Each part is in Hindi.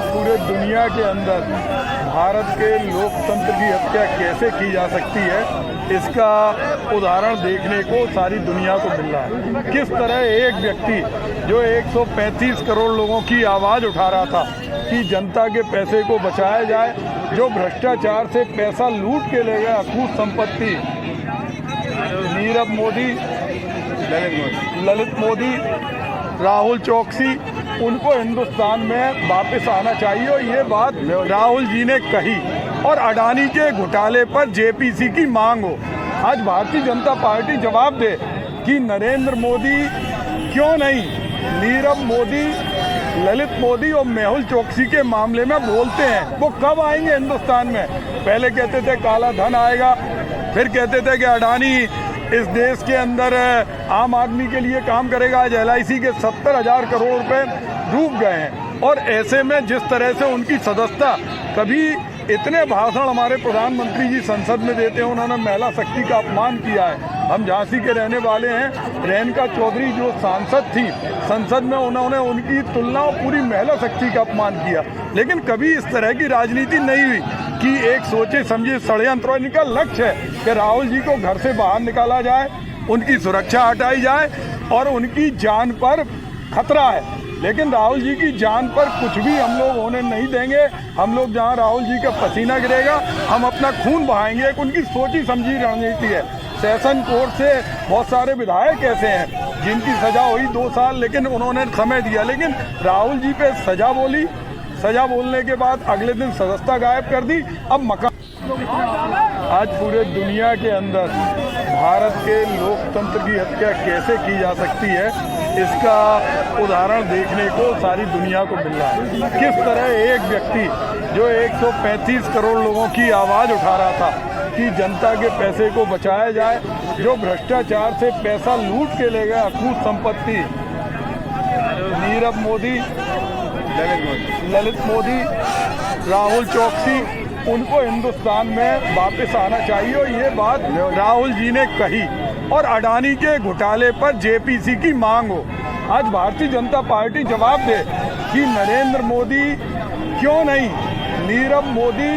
पूरे दुनिया के अंदर भारत के लोकतंत्र की हत्या कैसे की जा सकती है, इसका उदाहरण देखने को सारी दुनिया को मिल रहा है। किस तरह एक व्यक्ति जो 135 करोड़ लोगों की आवाज़ उठा रहा था कि जनता के पैसे को बचाया जाए, जो भ्रष्टाचार से पैसा लूट के ले गया, अकूत संपत्ति, नीरव मोदी, ललित मोदी, राहुल चौकसी, उनको हिंदुस्तान में वापस आना चाहिए। और ये बात राहुल जी ने कही और अडानी के घोटाले पर जेपीसी की मांग हो। आज भारतीय जनता पार्टी जवाब दे कि नरेंद्र मोदी क्यों नहीं नीरव मोदी, ललित मोदी और मेहुल चौकसी के मामले में बोलते हैं। वो कब आएंगे हिंदुस्तान में? पहले कहते थे काला धन आएगा, फिर कहते थे कि अडानी इस देश के अंदर आम आदमी के लिए काम करेगा। आज LIC के 70,000 करोड़ रुपए डूब गए हैं। और ऐसे में जिस तरह से उनकी सदस्यता, कभी इतने भाषण हमारे प्रधानमंत्री जी संसद में देते हैं, उन्होंने महिला शक्ति का अपमान किया है। हम झांसी के रहने वाले हैं। रेणुका चौधरी जो सांसद थी संसद में, उन्होंने उनकी तुलना और पूरी महिला शक्ति का अपमान किया। लेकिन कभी इस तरह की राजनीति नहीं हुई कि एक सोचे समझे षड्यंत्र। इनका लक्ष्य है कि राहुल जी को घर से बाहर निकाला जाए, उनकी सुरक्षा हटाई जाए और उनकी जान पर खतरा है। लेकिन राहुल जी की जान पर कुछ भी हम लोग होने नहीं देंगे। हम लोग जहां राहुल जी का पसीना गिरेगा, हम अपना खून बहाएंगे। एक उनकी सोची समझी रणनीति है। सेशन कोर्ट से बहुत सारे विधायक ऐसे हैं जिनकी सजा हुई 2 साल, लेकिन उन्होंने समय दिया। लेकिन राहुल जी पे सजा बोली, सजा बोलने के बाद अगले दिन सदस्यता गायब कर दी। अब मकान आज पूरे दुनिया के अंदर भारत के लोकतंत्र की हत्या कैसे की जा सकती है, इसका उदाहरण देखने को सारी दुनिया को मिल रहा है। किस तरह एक व्यक्ति जो 135 करोड़ लोगों की आवाज़ उठा रहा था कि जनता के पैसे को बचाया जाए, जो भ्रष्टाचार से पैसा लूट के ले गया, अकूत संपत्ति, नीरव मोदी, ललित मोदी, राहुल चौकसी, उनको हिंदुस्तान में वापस आना चाहिए। और ये बात राहुल जी ने कही और अडानी के घोटाले पर जेपीसी की मांग हो। आज भारतीय जनता पार्टी जवाब दे कि नरेंद्र मोदी क्यों नहीं नीरव मोदी,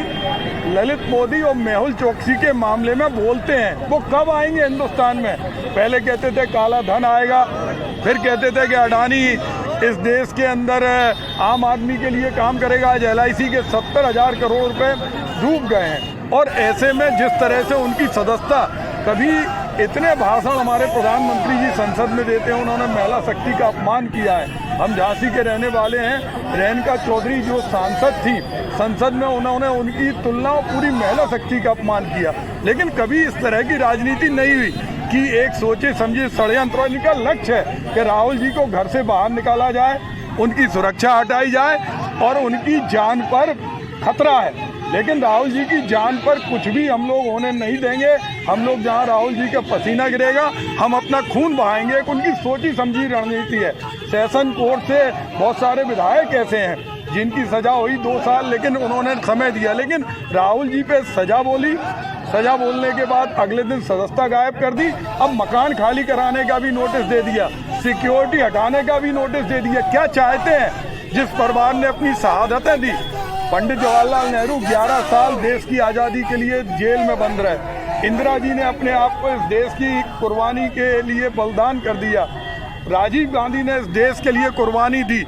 ललित मोदी और मेहुल चौकसी के मामले में बोलते हैं। वो कब आएंगे हिंदुस्तान में? पहले कहते थे काला धन आएगा, फिर कहते थे कि अडानी इस देश के अंदर आम आदमी के लिए काम करेगा। आज LIC के 70,000 करोड़ रुपए डूब गए हैं। और ऐसे में जिस तरह से उनकी सदस्यता, कभी इतने भाषण हमारे प्रधानमंत्री जी संसद में देते हैं, उन्होंने महिला शक्ति का अपमान किया है। हम झांसी के रहने वाले हैं। रेणुका चौधरी जो सांसद थी संसद में, उन्होंने उनकी तुलना और पूरी महिला शक्ति का अपमान किया। लेकिन कभी इस तरह की राजनीति नहीं हुई कि एक सोचे समझे षड्यंत्र। इनका लक्ष्य है कि राहुल जी को घर से बाहर निकाला जाए, उनकी सुरक्षा हटाई जाए और उनकी जान पर खतरा है। लेकिन राहुल जी की जान पर कुछ भी हम लोग होने नहीं देंगे। हम लोग जहां राहुल जी का पसीना गिरेगा, हम अपना खून बहाएंगे। एक उनकी सोची समझी रणनीति है। सेशन कोर्ट से बहुत सारे विधायक ऐसे हैं जिनकी सजा हुई 2 साल, लेकिन उन्होंने समय दिया। लेकिन राहुल जी पे सजा बोली, सजा बोलने के बाद अगले दिन सदस्यता गायब कर दी। अब मकान खाली कराने का भी नोटिस दे दिया, सिक्योरिटी हटाने का भी नोटिस दे दिया। क्या चाहते हैं? जिस परिवार ने अपनी शहादतें दी, पंडित जवाहरलाल नेहरू 11 साल देश की आज़ादी के लिए जेल में बंद रहे। इंदिरा जी ने अपने आप को इस देश की कुर्बानी के लिए बलिदान कर दिया। राजीव गांधी ने इस देश के लिए कुर्बानी दी।